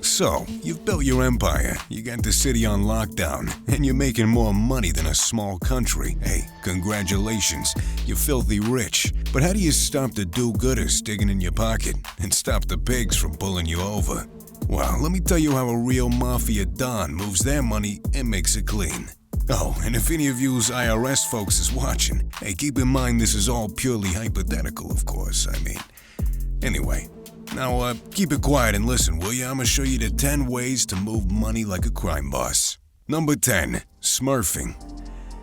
So, you've built your empire, you got the city on lockdown, and you're making more money than a small country. Hey, congratulations, you're filthy rich. But how do you stop the do-gooders digging in your pocket and stop the pigs from pulling you over? Well, let me tell you how a real mafia don moves their money and makes it clean. Oh, and if any of you's IRS folks is watching, hey, keep in mind this is all purely hypothetical, of course, Anyway, now keep it quiet and listen, will ya? I'm gonna show you the 10 ways to move money like a crime boss. Number 10, Smurfing.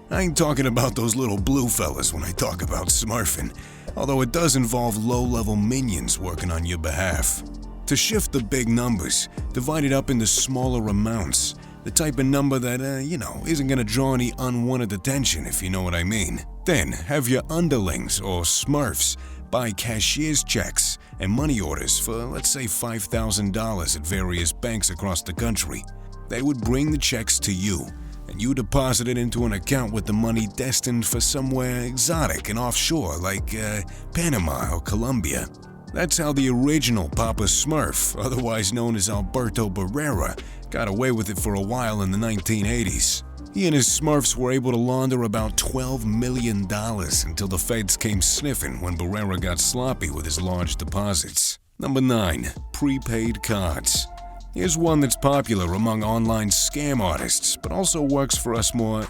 I ain't talking about those little blue fellas when I talk about Smurfing, although it does involve low-level minions working on your behalf. To shift the big numbers, divide it up into smaller amounts. The type of number that, isn't gonna draw any unwanted attention, if you know what I mean. Then, have your underlings, or Smurfs, buy cashier's checks and money orders for, let's say, $5,000 at various banks across the country. They would bring the checks to you, and you deposit it into an account with the money destined for somewhere exotic and offshore, like Panama or Colombia. That's how the original Papa Smurf, otherwise known as Alberto Barrera, got away with it for a while in the 1980s. He and his Smurfs were able to launder about $12 million until the feds came sniffing when Barrera got sloppy with his large deposits. Number 9. Prepaid Cards. Here's one that's popular among online scam artists, but also works for us more,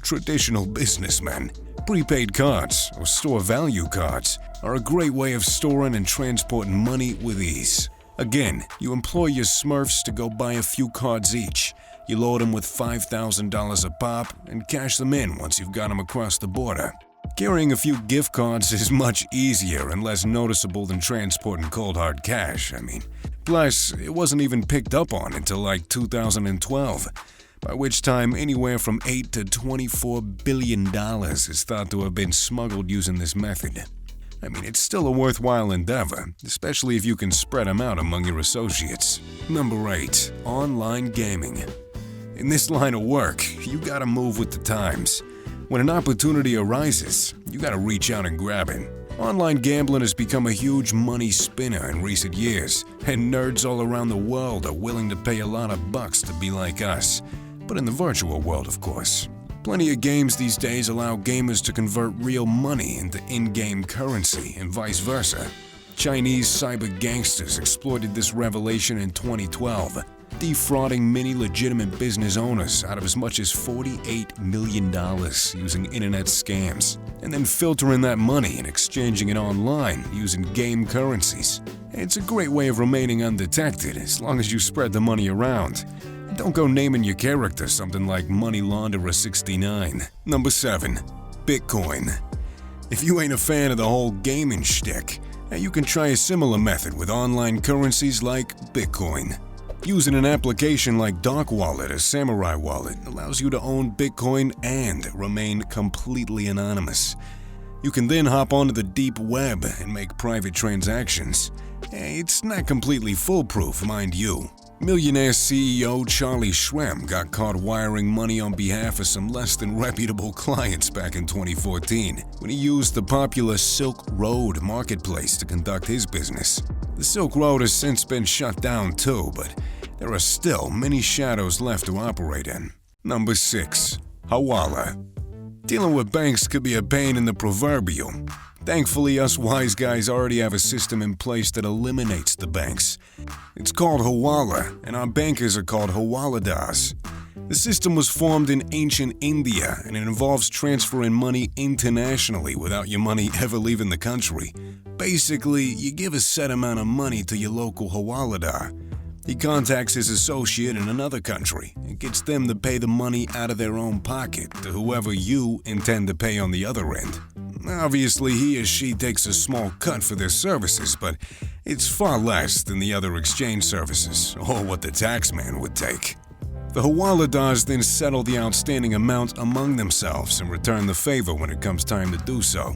traditional businessmen. Prepaid cards, or store value cards, are a great way of storing and transporting money with ease. Again, you employ your Smurfs to go buy a few cards each. You load them with $5,000 a pop and cash them in once you've got them across the border. Carrying a few gift cards is much easier and less noticeable than transporting cold hard cash, Plus, it wasn't even picked up on until like 2012, by which time anywhere from $8 to $24 billion is thought to have been smuggled using this method. It's still a worthwhile endeavor, especially if you can spread them out among your associates. Number 8. Online gaming. In this line of work, you gotta move with the times. When an opportunity arises, you gotta reach out and grab it. Online gambling has become a huge money spinner in recent years, and nerds all around the world are willing to pay a lot of bucks to be like us. But in the virtual world, of course. Plenty of games these days allow gamers to convert real money into in-game currency and vice versa. Chinese cyber gangsters exploited this revelation in 2012, defrauding many legitimate business owners out of as much as $48 million using internet scams, and then filtering that money and exchanging it online using game currencies. It's a great way of remaining undetected as long as you spread the money around. Don't go naming your character something like Money Launderer 69. Number 7. Bitcoin. If you ain't a fan of the whole gaming shtick, you can try a similar method with online currencies like Bitcoin. Using an application like Dark Wallet or Samurai Wallet allows you to own Bitcoin and remain completely anonymous. You can then hop onto the deep web and make private transactions. It's not completely foolproof, mind you. Millionaire CEO Charlie Shrem got caught wiring money on behalf of some less than reputable clients back in 2014 when he used the popular Silk Road marketplace to conduct his business. The Silk Road has since been shut down too, but there are still many shadows left to operate in. Number 6. Hawala. Dealing with banks could be a pain in the proverbial. Thankfully, us wise guys already have a system in place that eliminates the banks. It's called Hawala, and our bankers are called Hawaladars. The system was formed in ancient India, and it involves transferring money internationally without your money ever leaving the country. Basically, you give a set amount of money to your local Hawaladar. He contacts his associate in another country and gets them to pay the money out of their own pocket to whoever you intend to pay on the other end. Obviously, he or she takes a small cut for their services, but it's far less than the other exchange services, or what the taxman would take. The Hawaladars then settle the outstanding amount among themselves and return the favor when it comes time to do so.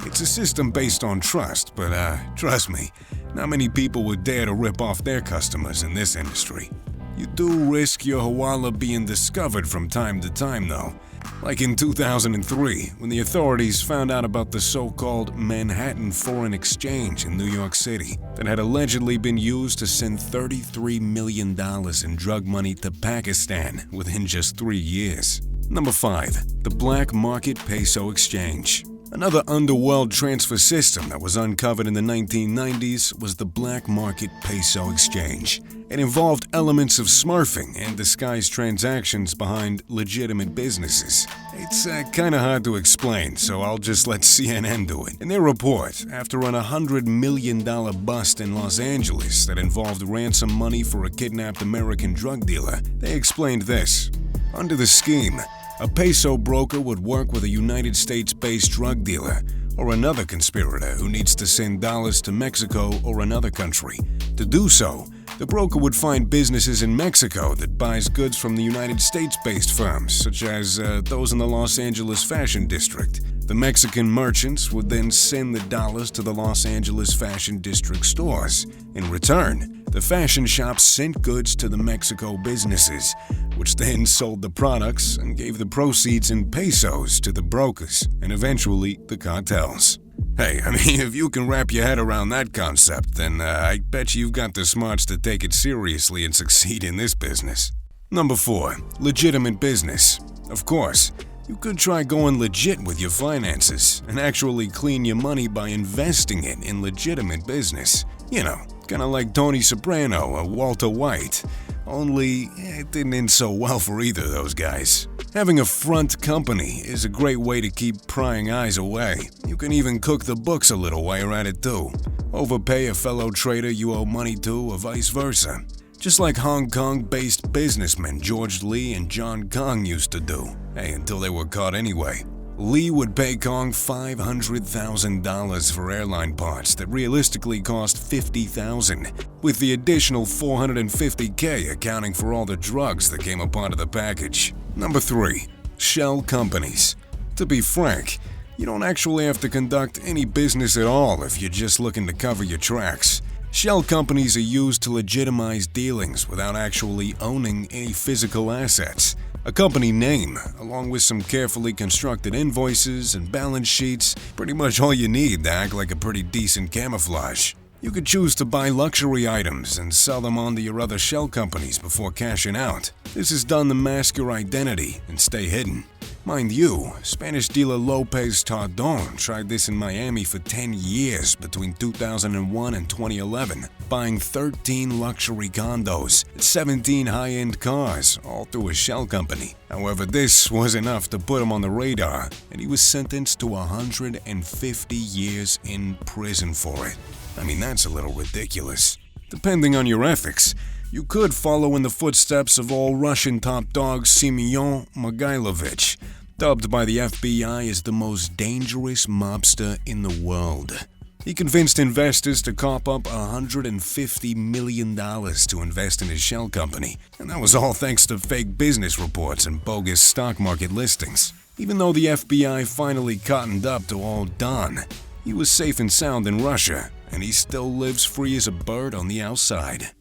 It's a system based on trust, but trust me, not many people would dare to rip off their customers in this industry. You do risk your Hawala being discovered from time to time, though. Like in 2003, when the authorities found out about the so-called Manhattan Foreign Exchange in New York City that had allegedly been used to send $33 million in drug money to Pakistan within just 3 years. Number 5. The Black Market Peso Exchange. Another underworld transfer system that was uncovered in the 1990s was the Black Market Peso Exchange. It involved elements of smurfing and disguised transactions behind legitimate businesses. It's kinda hard to explain, so I'll just let CNN do it. In their report, after an $100 million bust in Los Angeles that involved ransom money for a kidnapped American drug dealer, they explained this. Under the scheme, a peso broker would work with a United States-based drug dealer or another conspirator who needs to send dollars to Mexico or another country. To do so, the broker would find businesses in Mexico that buys goods from the United States-based firms, such as those in the Los Angeles fashion district. The Mexican merchants would then send the dollars to the Los Angeles fashion district stores. In return, the fashion shops sent goods to the Mexico businesses, which then sold the products and gave the proceeds in pesos to the brokers and eventually the cartels. Hey, I mean, if you can wrap your head around that concept, then I bet you've got the smarts to take it seriously and succeed in this business. Number 4. Legitimate business. Of course, you could try going legit with your finances and actually clean your money by investing it in legitimate business. You know, kinda like Tony Soprano or Walter White. Only, it didn't end so well for either of those guys. Having a front company is a great way to keep prying eyes away. You can even cook the books a little while you're at it too. Overpay a fellow trader you owe money to or vice versa. Just like Hong Kong-based businessmen George Lee and John Kong used to do. Hey, until they were caught anyway. Lee would pay Kong $500,000 for airline parts that realistically cost $50,000, with the additional $450K accounting for all the drugs that came a part of the package. Number 3. Shell companies. To be frank, you don't actually have to conduct any business at all if you're just looking to cover your tracks. Shell companies are used to legitimize dealings without actually owning any physical assets. A company name, along with some carefully constructed invoices and balance sheets, pretty much all you need to act like a pretty decent camouflage. You could choose to buy luxury items and sell them on to your other shell companies before cashing out. This is done to mask your identity and stay hidden. Mind you, Spanish dealer Lopez Tardon tried this in Miami for 10 years between 2001 and 2011, buying 13 luxury condos, 17 high-end cars, all through a shell company. However, this was enough to put him on the radar, and he was sentenced to 150 years in prison for it. I mean, that's a little ridiculous. Depending on your ethics, you could follow in the footsteps of all Russian top dog Semyon Mogilevich, dubbed by the FBI as the most dangerous mobster in the world. He convinced investors to cop up $150 million to invest in his shell company, and that was all thanks to fake business reports and bogus stock market listings. Even though the FBI finally cottoned up to all Don, he was safe and sound in Russia, and he still lives free as a bird on the outside.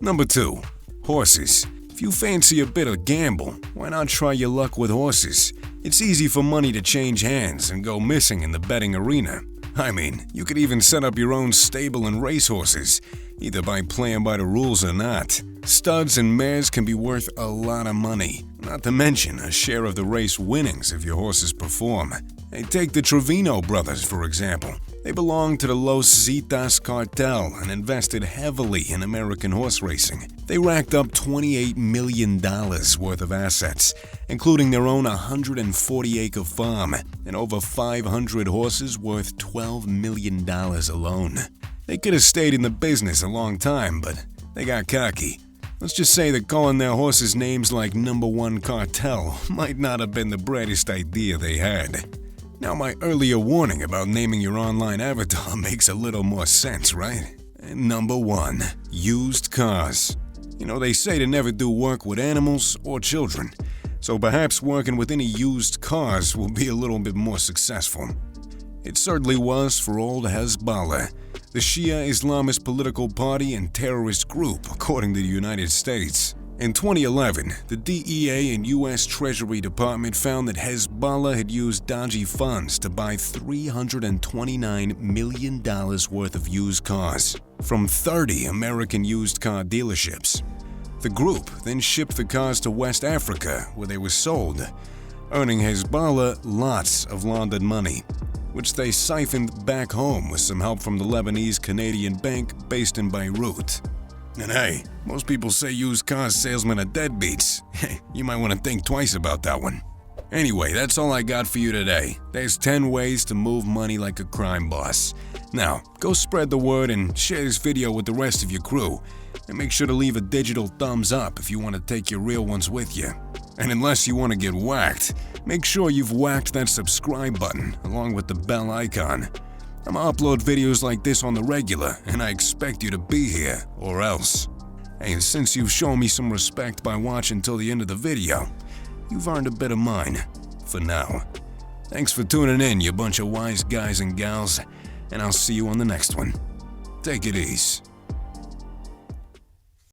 Number 2. Horses. If you fancy a bit of gamble, why not try your luck with horses? It's easy for money to change hands and go missing in the betting arena. I mean, you could even set up your own stable and race horses, either by playing by the rules or not. Studs and mares can be worth a lot of money, not to mention a share of the race winnings if your horses perform. Hey, take the Trevino brothers, for example. They belonged to the Los Zetas cartel and invested heavily in American horse racing. They racked up $28 million worth of assets, including their own 140-acre farm and over 500 horses worth $12 million alone. They could have stayed in the business a long time, but they got cocky. Let's just say that calling their horses names like Number One Cartel might not have been the brightest idea they had. Now, my earlier warning about naming your online avatar makes a little more sense, right? And number 1. Used cars. You know, they say to never do work with animals or children, so perhaps working with any used cars will be a little bit more successful. It certainly was for old Hezbollah, the Shia Islamist political party and terrorist group, according to the United States. In 2011, the DEA and U.S. Treasury Department found that Hezbollah had used dodgy funds to buy $329 million worth of used cars from 30 American used car dealerships. The group then shipped the cars to West Africa, where they were sold, earning Hezbollah lots of laundered money, which they siphoned back home with some help from the Lebanese-Canadian bank based in Beirut. And hey, most people say used car salesmen are deadbeats. You might want to think twice about that one. Anyway, that's all I got for you today. There's 10 ways to move money like a crime boss. Now, go spread the word and share this video with the rest of your crew. And make sure to leave a digital thumbs up if you want to take your real ones with you. And unless you want to get whacked, make sure you've whacked that subscribe button along with the bell icon. I'm gonna upload videos like this on the regular, and I expect you to be here, or else. And since you've shown me some respect by watching till the end of the video, you've earned a bit of mine, for now. Thanks for tuning in, you bunch of wise guys and gals, and I'll see you on the next one. Take it easy.